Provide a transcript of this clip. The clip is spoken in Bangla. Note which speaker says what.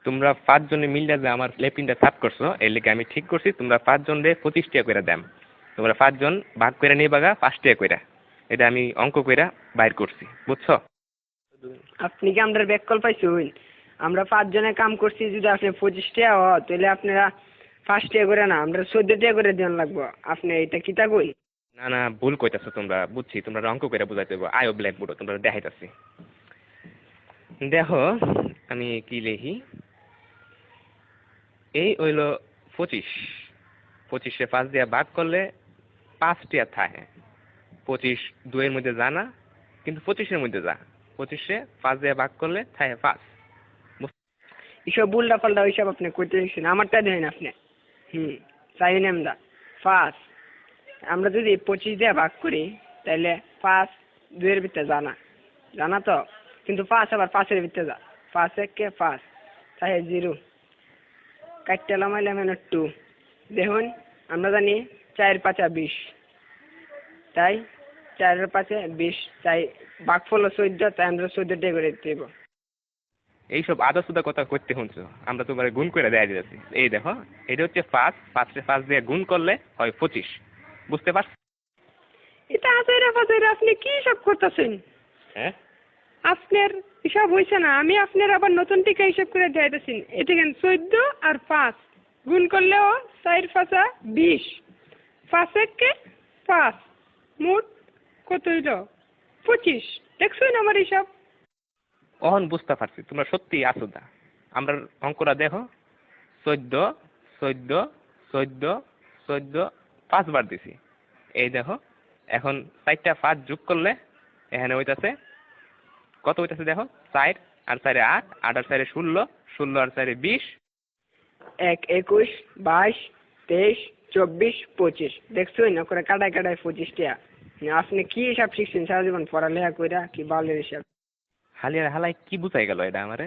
Speaker 1: তোমরা 5 জনে মিললে যে আমার লেপিনটা সাফ করছো এর লেগে আমি ঠিক করছি তোমরা 5 জনে 25 টাকা করে দাম। তোমরা 5 জন ভাগ করে নিয়ে বাগা 5 টাকা করে। এটা আমি অঙ্ক কইরা বাইর করছি, বুঝছো?
Speaker 2: আপনি কি আমরা ব্যাককল পাইছুন? আমরা 5 জনে কাম করছি, যদি আপনি 25 টাকা হয় তাহলে আপনারা 5 টাকা করে না, আমরা 14 টাকা করে দেন লাগবো। আপনি এটা কিতা কই?
Speaker 1: না না, ভুল কইতাছো তোমরা, বুঝছি তোমরা অঙ্ক কইরা বুঝাইতে হবে। আয়ো ব্ল্যাকবোর্ড তোমরা দেখাইতাছি। দেখো আমি কি লিখি, এই হইলো 25। 25-এ 5 দিয়ে ভাগ করলে 5 টাকা থাকে। 25 2 এর মধ্যে যা না, কিন্তু 25-এর মধ্যে যা। 25-এ 5 দিয়ে ভাগ করলে থাকে 5।
Speaker 2: এসব উল্টা পাল্টা ওইসব আপনি কইতে দিচ্ছেন, আমারটা দেন আপনি। চাইনি আমরা 5। আমরা যদি 25 দিয়ে ভাগ করি তাহলে 5 2 এর ভিতরে জানা জানা তো, কিন্তু 5 আবার 5 এর ভিতরে যা। 5 1 5 তাই 0 কাটতে লামাইলাম 2। দেখুন আমরা জানি 4 5 20, তাই 4 এর 5 20, তাই ভাগফল 14, তাই আমরা 14 টাকা করে দেব।
Speaker 1: এইসব আদা সুদা কথা করতে শুনছো, আমরা তোমার গুণ করে দেয়া দিয়েছি। এই দেখো এটা হচ্ছে 5, 5-এ 5 দিয়ে গুণ করলে হয় 25, বুঝতে পারছো?
Speaker 2: এটা আজাইরা বাজাইরা আপনি কি সব করতেছেন?
Speaker 1: হ্যাঁ,
Speaker 2: আপনার হিসাব হয়েছে না, আমি আপনার আবার নতুন টিকা হিসাব করে দিতেছি। এটা কেন 14 আর 5 গুণ করলেও 4 5 20, 5 1 5, মোট কত হইল? 25। দেখছেন আমার হিসাব?
Speaker 1: অহন বুঝতে পারছি তোমরা সত্যি আসুদা। আমরা অঙ্কটা দেখো, 14 14 14 14 5 বার দিছি। এই দেখো এখন 4টা 5 যোগ করলে এখানে হইতাছে কত হইতাছে দেখো, 4 আর 4 8, 8 আর 4 16, 16 আর 4 20।
Speaker 2: 1 21 22 23 24 25। দেখছেন না করে কাটায় কাটায় 25 টাকা। আপনি কি হিসাব শিখছেন সারা জীবন পড়ালেখা কইরা, কি বালের হিসাব?
Speaker 1: হালিয়ার হালাই কি বুঝাই গেল এটা আমারে?